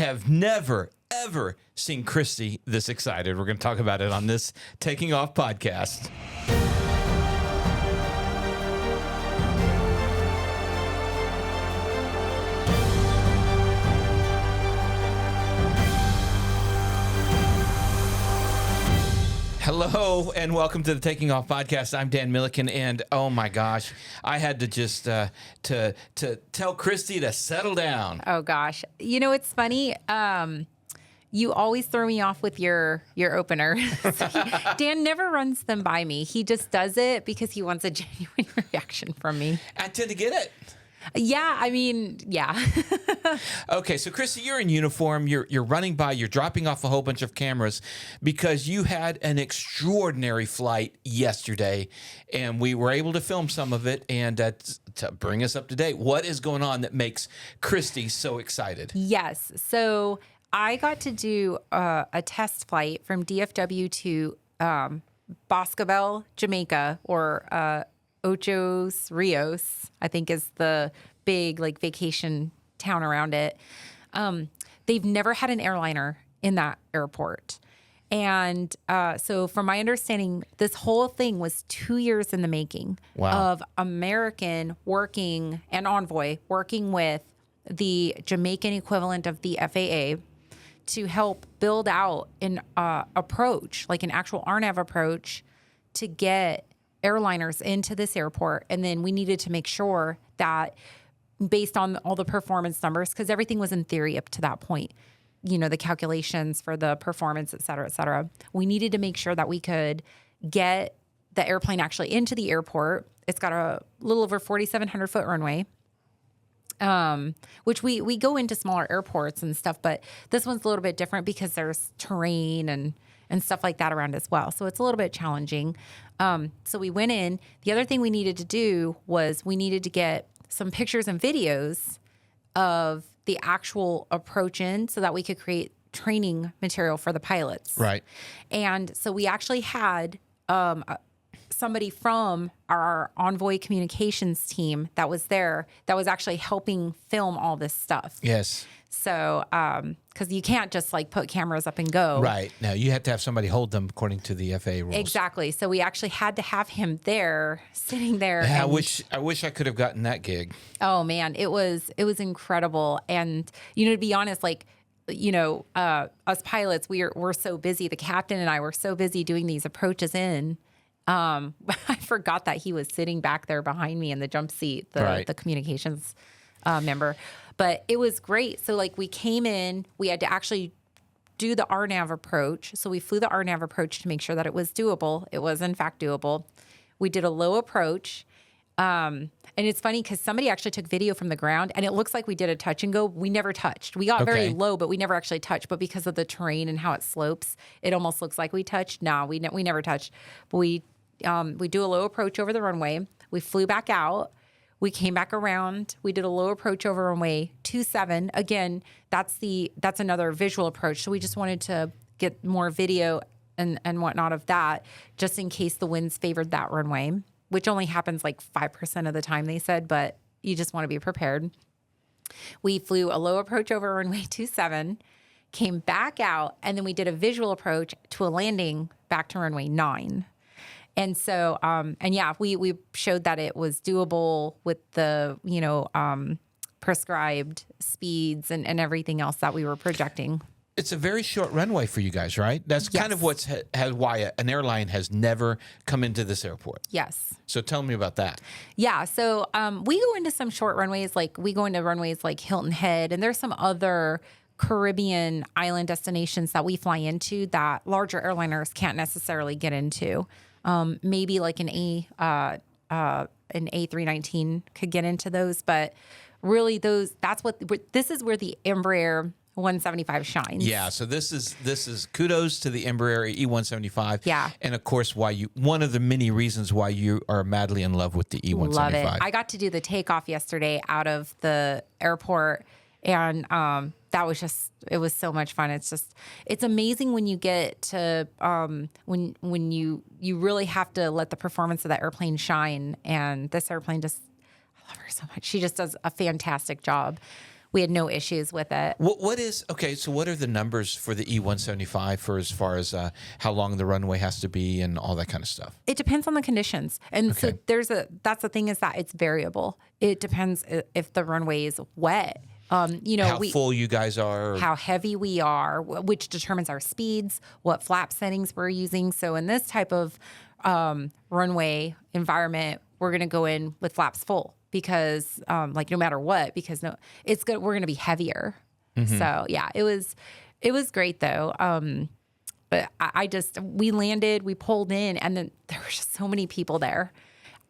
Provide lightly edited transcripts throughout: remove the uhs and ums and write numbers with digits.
have never, ever seen Christy this excited. We're going to talk about it on this Taking Off podcast. Hello and welcome to the Taking Off podcast. I'm Dan Milliken, and oh my gosh, I had to just to tell Christy to settle down. Oh gosh, you know it's funny. You always throw me off with your opener. Dan never runs them by me. He just does it because he wants a genuine reaction from me. I tend to get it. Yeah, I mean, yeah. Okay, so Christy, you're in uniform. You're running by. You're dropping off a whole bunch of cameras because you had an extraordinary flight yesterday, and we were able to film some of it. And to bring us up to date, what is going on that makes Christy so excited? Yes, so I got to do a test flight from DFW to Boscobel, Jamaica, or Ocho Rios, I think is the big like vacation town around it. They've never had an airliner in that airport. And so from my understanding, this whole thing was 2 years in the making. Wow. Of American working and Envoy working with the Jamaican equivalent of the FAA to help build out an approach, like an actual RNAV approach to get airliners into this airport. And then we needed to make sure that based on all the performance numbers, because everything was in theory up to that point, you know, the calculations for the performance, et cetera, we needed to make sure that we could get the airplane actually into the airport. It's got a little over 4,700 foot runway, which we go into smaller airports and stuff, but this one's a little bit different because there's terrain and stuff like that around as well. So it's a little bit challenging. So we went in. The other thing we needed to do was we needed to get some pictures and videos of the actual approach in so that we could create training material for the pilots. Right. And so we actually had somebody from our Envoy communications team that was there that was actually helping film all this stuff. Yes. So, because you can't just like put cameras up and go. Right. Now you have to have somebody hold them according to the FAA rules. Exactly. So we actually had to have him there, sitting there. Yeah, and, I wish I could have gotten that gig. Oh man, it was incredible. And you know, to be honest, like, you know, us pilots, we're so busy. The captain and I were so busy doing these approaches in. I forgot that he was sitting back there behind me in the jump seat, the communications member. But it was great. So like we came in, we had to actually do the RNAV approach. So we flew the RNAV approach to make sure that it was doable. It was in fact doable. We did a low approach. And it's funny because somebody actually took video from the ground and it looks like we did a touch and go. We never touched. We got very low, but we never actually touched. But because of the terrain and how it slopes, it almost looks like we touched. No, we never touched. But we do a low approach over the runway. We flew back out. We came back around. We did a low approach over runway 27. Again, that's another visual approach. So we just wanted to get more video and whatnot of that, just in case the winds favored that runway, which only happens like 5% of the time, they said, but you just want to be prepared. We flew a low approach over runway 27, came back out, and then we did a visual approach to a landing back to runway 9. And so, and yeah, we showed that it was doable with the, you know, prescribed speeds and everything else that we were projecting. It's a very short runway for you guys, right? That's kind of why an airline has never come into this airport. Yes. So tell me about that. Yeah. So we go into some short runways, like we go into runways like Hilton Head, and there's some other Caribbean island destinations that we fly into that larger airliners can't necessarily get into. Maybe like an A319 could get into those, but really this is where the Embraer 175 shines. Yeah, so this is kudos to the Embraer E175. Yeah. And of course one of the many reasons why you are madly in love with the E175. Love it. I got to do the takeoff yesterday out of the airport, and that was it was so much fun. It's amazing when you get to when you really have to let the performance of that airplane shine. And this airplane I love her so much. She just does a fantastic job. we had no issues with it. So what are the numbers for the E175 for as far as how long the runway has to be and all that kind of stuff? It depends on the conditions. And so that's the thing, is that it's variable. It depends if the runway is wet. How full you guys are, how heavy we are, which determines our speeds, what flap settings we're using. So in this type of runway environment, we're going to go in with flaps full because, no matter what, because it's good. We're going to be heavier. Mm-hmm. So yeah, it was great though. But we landed, we pulled in, and then there were just so many people there.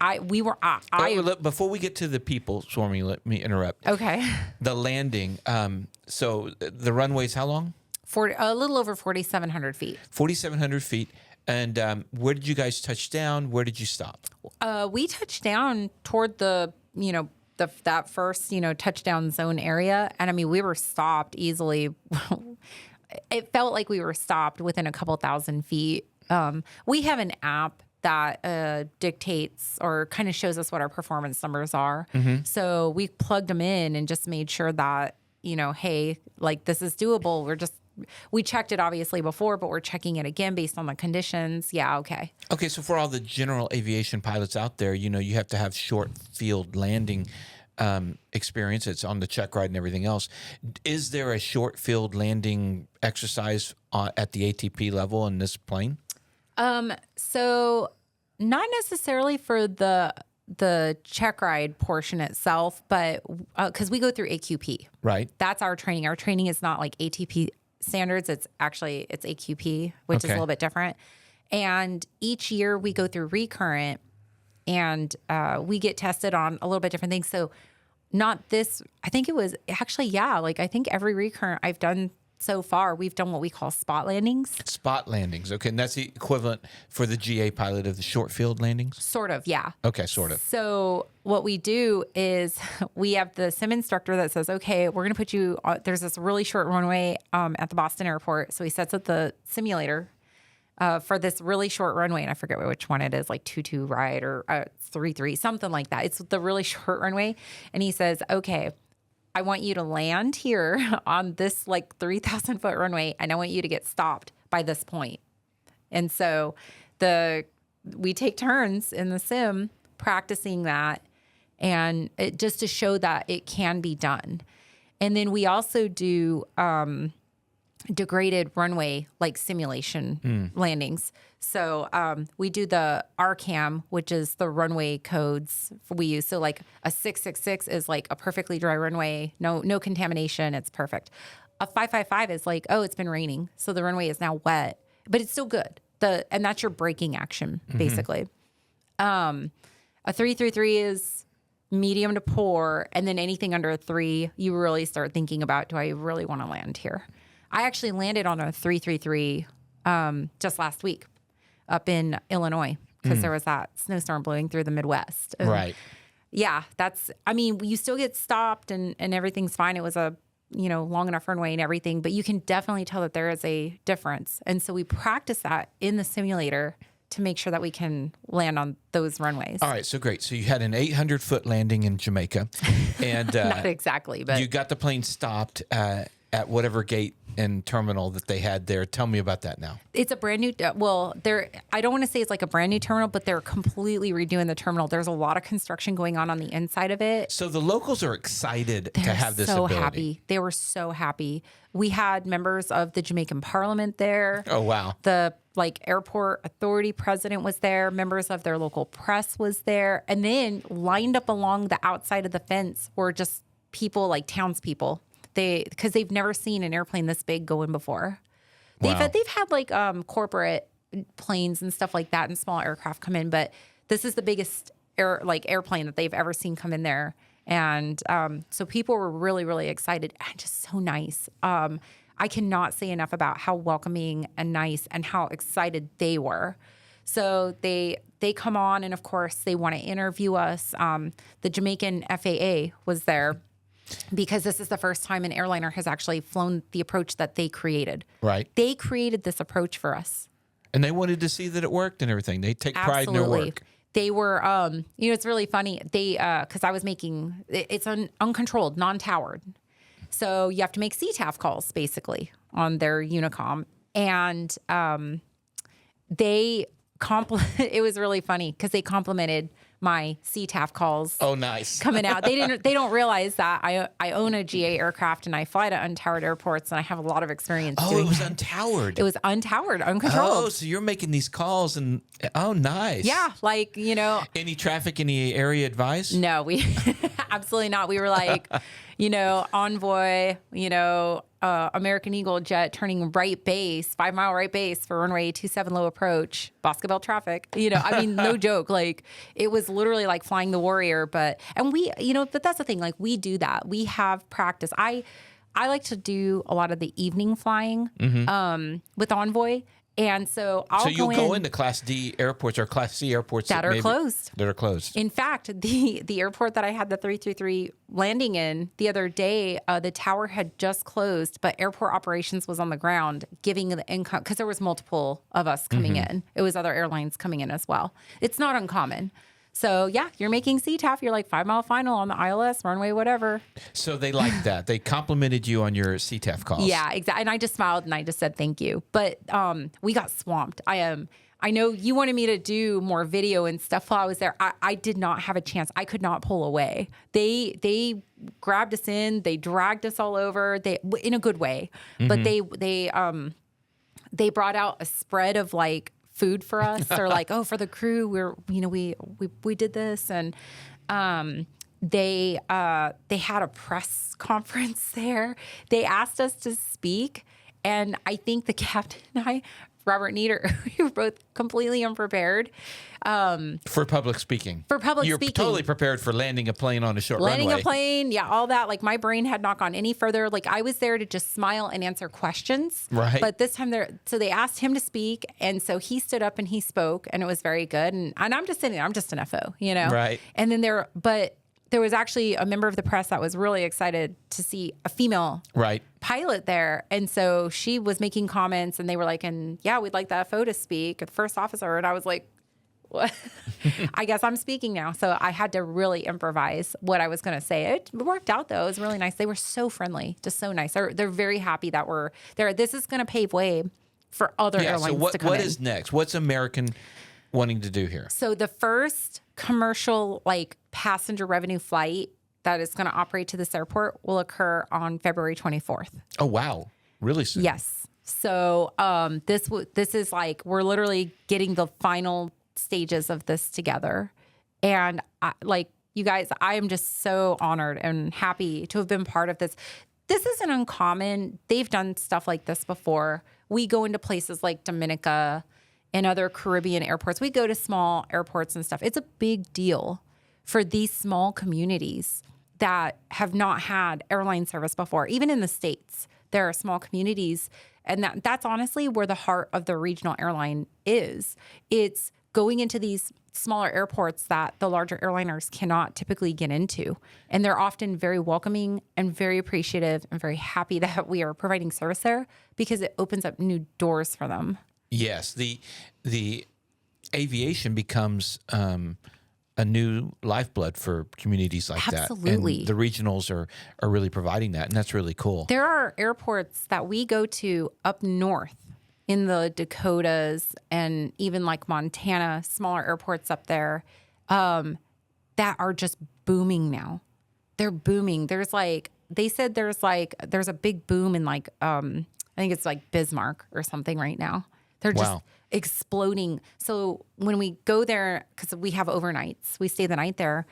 Before we get to the people swarming, let me interrupt. Okay. The landing. So the runway's how long? A little over 4,700 feet. 4,700 feet. And where did you guys touch down? Where did you stop? We touched down toward that first, touchdown zone area. And I mean, we were stopped easily. It felt like we were stopped within a couple thousand feet. We have an app that dictates or kind of shows us what our performance numbers are. Mm-hmm. So we plugged them in and just made sure that, hey, like this is doable. We checked it obviously before, but we're checking it again based on the conditions. Yeah. Okay. Okay. So for all the general aviation pilots out there, you have to have short field landing experience. It's on the check ride and everything else. Is there a short field landing exercise at the ATP level in this plane? So not necessarily for the check ride portion itself, but because we go through AQP. Right. That's our training. Our training is not like ATP standards. It's AQP, which is a little bit different. And each year we go through recurrent and we get tested on a little bit different things. So not this, I think it was actually, I think every recurrent I've done so far, we've done what we call spot landings. Spot landings. Okay. And that's the equivalent for the GA pilot of the short field landings? Sort of, yeah. Okay, sort of. So what we do is we have the sim instructor that says, okay, we're going to put you, there's this really short runway at the Boston airport. So he sets up the simulator for this really short runway. And I forget which one it is, like 22 right or 33, something like that. It's the really short runway. And he says, okay, I want you to land here on this like 3,000 foot runway, and I want you to get stopped by this point. And so we take turns in the sim practicing that, and just to show that it can be done. And then we also do degraded runway like simulation landings. So we do the RCAM, which is the runway codes we use. So like a 666 is like a perfectly dry runway, no contamination, it's perfect. A 555 is like, oh, it's been raining, so the runway is now wet, but it's still good. And that's your braking action, basically. A 333 is medium to poor, and then anything under a 3, you really start thinking about, do I really want to land here? I actually landed on a 333 just last week up in Illinois because there was that snowstorm blowing through the Midwest. And right. Yeah, you still get stopped and everything's fine. It was a, long enough runway and everything, but you can definitely tell that there is a difference. And so we practice that in the simulator to make sure that we can land on those runways. All right, so great. So you had an 800-foot landing in Jamaica. And not exactly, but you got the plane stopped at whatever gate and terminal that they had there. Tell me about that now. It's a brand new, I don't want to say it's like a brand new terminal, but they're completely redoing the terminal. There's a lot of construction going on the inside of it. So the locals are excited to have this ability. Happy. They were so happy. We had members of the Jamaican Parliament there. Oh, wow. The airport authority president was there. Members of their local press was there. And then lined up along the outside of the fence were just people like townspeople. Because they've never seen an airplane this big going before. They've had like corporate planes and stuff like that and small aircraft come in, but this is the biggest airplane that they've ever seen come in there. And so people were really, really excited and just so nice. I cannot say enough about how welcoming and nice and how excited they were. So they come on, and of course they want to interview us. The Jamaican FAA was there, because this is the first time an airliner has actually flown the approach that they created. Right. They created this approach for us. And they wanted to see that it worked and everything. They take pride in their work. They were, it's really funny. Because I was making, it's uncontrolled, non-towered. So you have to make CTAF calls basically on their Unicom. And it was really funny because they complimented my CTAF calls. Oh, nice. Coming out. They don't realize that I own a GA aircraft and I fly to untowered airports and I have a lot of experience doing it was that. untowered. It was untowered, uncontrolled. Oh, so you're making these calls and nice. Yeah, like, Any traffic in the area advice? No, we absolutely not. We were like, Envoy, American Eagle jet turning right base, 5 mile right base for runway 27 low approach, Boscobel traffic. No joke. Like it was literally like flying the Warrior, but that's the thing. Like we do that. We have practice. I like to do a lot of the evening flying with Envoy. And so you'll go into Class D airports or Class C airports that are closed. That are closed. In fact, the airport that I had the 333 landing in the other day, the tower had just closed, but airport operations was on the ground giving the income because there was multiple of us coming in. It was other airlines coming in as well. It's not uncommon. So yeah, you're making CTAF. You're like 5 mile final on the ILS runway, whatever. So they liked that. They complimented you on your CTAF calls. Yeah, exactly. And I just smiled and I just said thank you. But we got swamped. I know you wanted me to do more video and stuff while I was there. I did not have a chance. I could not pull away. They grabbed us in. They dragged us all over. They in a good way. But they brought out a spread of like food for us or like, for the crew, we did this. And they had a press conference there. They asked us to speak. And I think the captain and I, Robert Nieder, we were both completely unprepared. For public speaking. You're totally prepared for landing a plane on a short runway. Landing a plane, yeah, all that. Like my brain had not gone any further. Like I was there to just smile and answer questions. Right. But this time so they asked him to speak. And so he stood up and he spoke and it was very good. And I'm just sitting there, I'm just an FO, Right. And then there was actually a member of the press that was really excited to see a female pilot there. And so she was making comments and they were like, and yeah, we'd like the FO to speak, the first officer. And I was like, what? I guess I'm speaking now. So I had to really improvise what I was going to say. It worked out though. It was really nice. They were so friendly, just so nice. They're very happy that we're there. This is going to pave way for other airlines to come in. What is next? What's American wanting to do here? So the first commercial passenger revenue flight that is going to operate to this airport will occur on February 24th. Oh, wow. Really soon? Yes. So this is like we're literally getting the final stages of this together. And you guys, I am just so honored and happy to have been part of this. This isn't uncommon. They've done stuff like this before. We go into places like Dominica and other Caribbean airports. We go to small airports and stuff. It's a big deal for these small communities that have not had airline service before. Even in the States, there are small communities. And that's honestly where the heart of the regional airline is. It's going into these smaller airports that the larger airliners cannot typically get into. And they're often very welcoming and very appreciative and very happy that we are providing service there because it opens up new doors for them. Yes, the aviation becomes a new lifeblood for communities like that. Absolutely. And the regionals are really providing that, and that's really cool. There are airports that we go to up north in the Dakotas and even like Montana, smaller airports up there that are just booming now. They're booming. There's they said there's a big boom in I think it's like Bismarck or something right now. They're just exploding. So when we go there, because we have overnights, we stay the night there,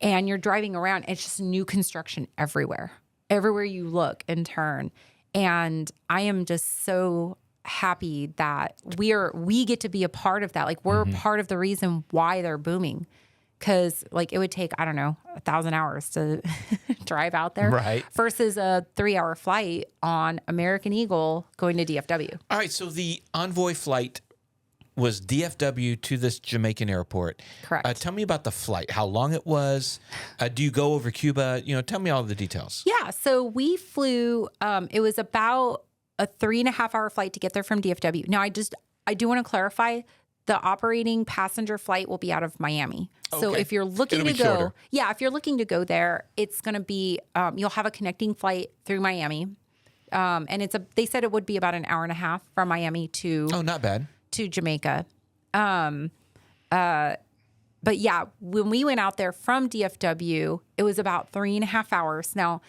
and you're driving around, it's just new construction everywhere. Everywhere you look and turn. And I am just so happy that we get to be a part of that. Like we're part of the reason why they're booming. Because it would take, I don't know, 1,000 hours to drive out there. Right. Versus a 3-hour flight on American Eagle going to DFW. All right. So the Envoy flight was DFW to this Jamaican airport. Correct. Tell me about the flight, how long it was. Do you go over Cuba? Tell me all the details. Yeah. So we flew, it was about a 3.5-hour flight to get there from DFW. Now, I do want to clarify, the operating passenger flight will be out of Miami. So Okay. if you're looking It'll to be go, shorter. if you're looking to go there, it's going to be, you'll have a connecting flight through Miami. And they said it would be about an hour and a half from Miami to Oh, not bad. Jamaica. But yeah, when we went out there from DFW, it was about 3.5 hours now,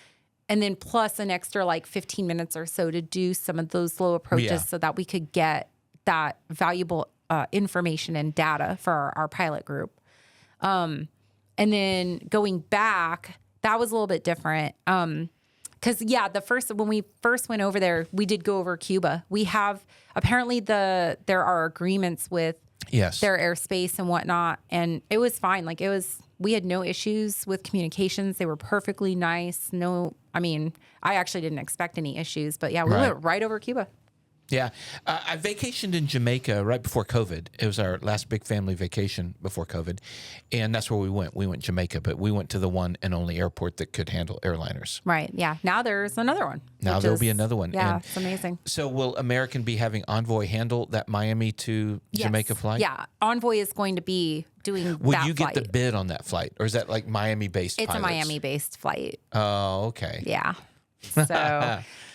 and then plus an extra like 15 minutes or so to do some of those slow approaches Yeah. so that we could get that valuable information and data for our pilot group. And then going back, that was a little bit different. Because when we first went over there, we did go over Cuba. We have apparently there are agreements with Yes. their airspace and whatnot, and it was fine. Like we had no issues with communications. They were perfectly nice. I actually didn't expect any issues, but yeah, we Right. went right over Cuba. Yeah. I vacationed in Jamaica right before COVID. It was our last big family vacation before COVID. And that's where we went. We went Jamaica, but we went to the one and only airport that could handle airliners. Right. Yeah. Now there's another one. Now there'll be another one. Yeah, And it's amazing. so will American be having Envoy handle that Miami to Jamaica Yes. flight? Yeah. Envoy is going to be doing Would that you get flight. the bid on that flight? Or is that like Miami-based It's pilots? a Miami-based flight. Oh, okay. Yeah. So,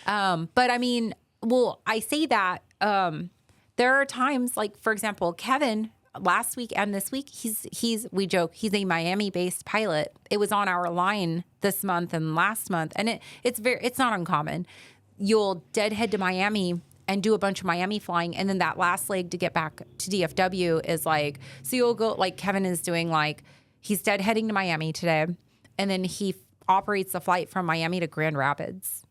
but I mean, well, I say that there are times, like for example, Kevin last week and this week, we joke he's a Miami-based pilot. It was on our line this month and last month, and it's not uncommon. You'll deadhead to Miami and do a bunch of Miami flying, and then that last leg to get back to DFW is like, so you'll go like Kevin is doing, like he's deadheading to Miami today, and then he operates a flight from Miami to Grand Rapids.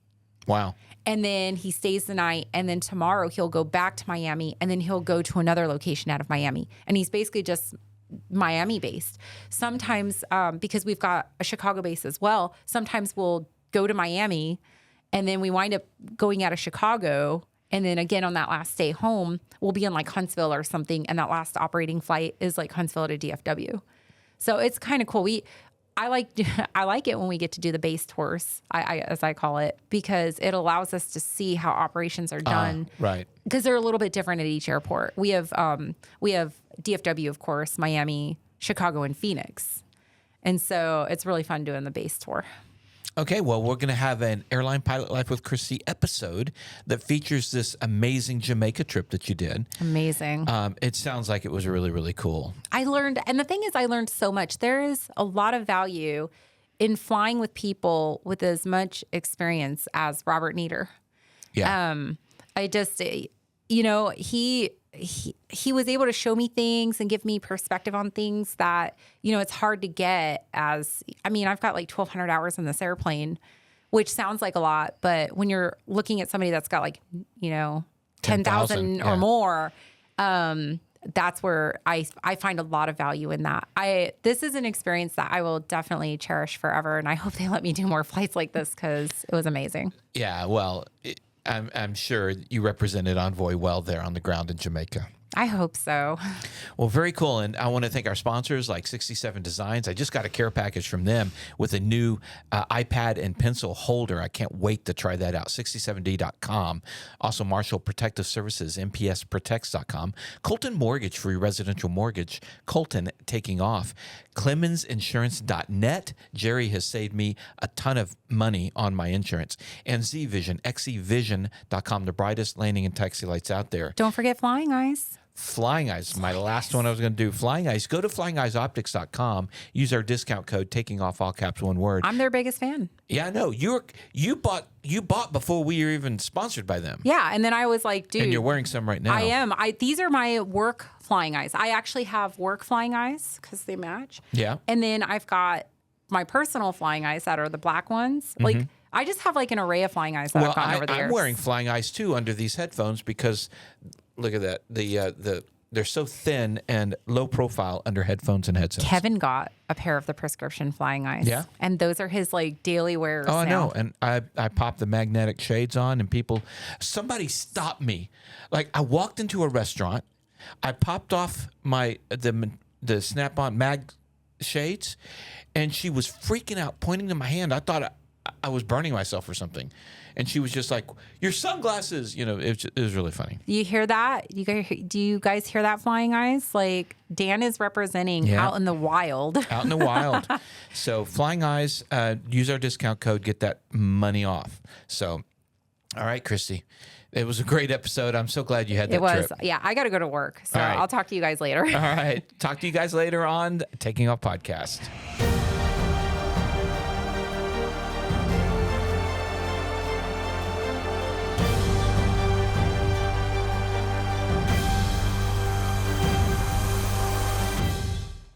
Wow. And then he stays the night, and then tomorrow he'll go back to Miami, and then he'll go to another location out of Miami. And he's basically just Miami based. Sometimes, because we've got a Chicago base as well, sometimes we'll go to Miami, and then we wind up going out of Chicago. And then again, on that last day home, we'll be in like Huntsville or something. And that last operating flight is like Huntsville to DFW. So it's kind of cool. I like it when we get to do the base tours, as I call it, because it allows us to see how operations are done. Right. Because they're a little bit different at each airport. We have DFW, of course, Miami, Chicago, and Phoenix, and so it's really fun doing the base tour. Okay, well, we're going to have an Airline Pilot Life with Christy episode that features this amazing Jamaica trip that you did. Amazing. It sounds like it was really, really cool. I learned so much. There is a lot of value in flying with people with as much experience as Robert Nieder. Yeah. I just, he was able to show me things and give me perspective on things that, it's hard to get I've got like 1,200 hours in this airplane, which sounds like a lot, but when you're looking at somebody that's got like, 10,000 yeah. or more, that's where I find a lot of value in that. This is an experience that I will definitely cherish forever. And I hope they let me do more flights like this because it was amazing. Yeah, well, I'm sure you represented Envoy well there on the ground in Jamaica. I hope so. Well, very cool. And I want to thank our sponsors like 67 Designs. I just got a care package from them with a new iPad and pencil holder. I can't wait to try that out. 67D.com. Also, Marshall Protective Services, MPSprotects.com. Colton Mortgage for your residential mortgage. Colton taking off. Clemensinsurance.net. Jerry has saved me a ton of money on my insurance. And Z-Vision, XEVision.com, the brightest landing and taxi lights out there. Don't forget Flying Eyes. Flying Eyes, my last one I was going to do. Flying Eyes, go to flyingeyesoptics.com. Use our discount code, taking off all caps, one word. I'm their biggest fan. Yeah, I know. You bought before we were even sponsored by them. Yeah, and then I was like, dude. And you're wearing some right now. I am. These are my work Flying Eyes. I actually have work Flying Eyes because they match. Yeah. And then I've got my personal Flying Eyes that are the black ones. Mm-hmm. Like, I just have like an array of Flying Eyes that I've gotten over the years. I'm wearing Flying Eyes too under these headphones because look at that. They're so thin and low profile under headphones and headsets. Kevin got a pair of the prescription Flying Eyes. Yeah. And those are his like daily wearers. Oh, I now. know. And I popped the magnetic shades on and somebody stopped me. Like I walked into a restaurant, I popped off the Snap-on mag shades, and she was freaking out, pointing to my hand. I thought I was burning myself or something. and she was just like, "Your sunglasses," it was really funny. You hear that? Do you guys hear that, Flying Eyes? Like, Dan is representing out in the wild. Out in the wild. So Flying Eyes, use our discount code, get that money off. So, all right, Christy. It was a great episode. I'm so glad you had that trip. Yeah, I got to go to work. So All right. I'll talk to you guys later. All right. Talk to you guys later on Taking Off Podcast.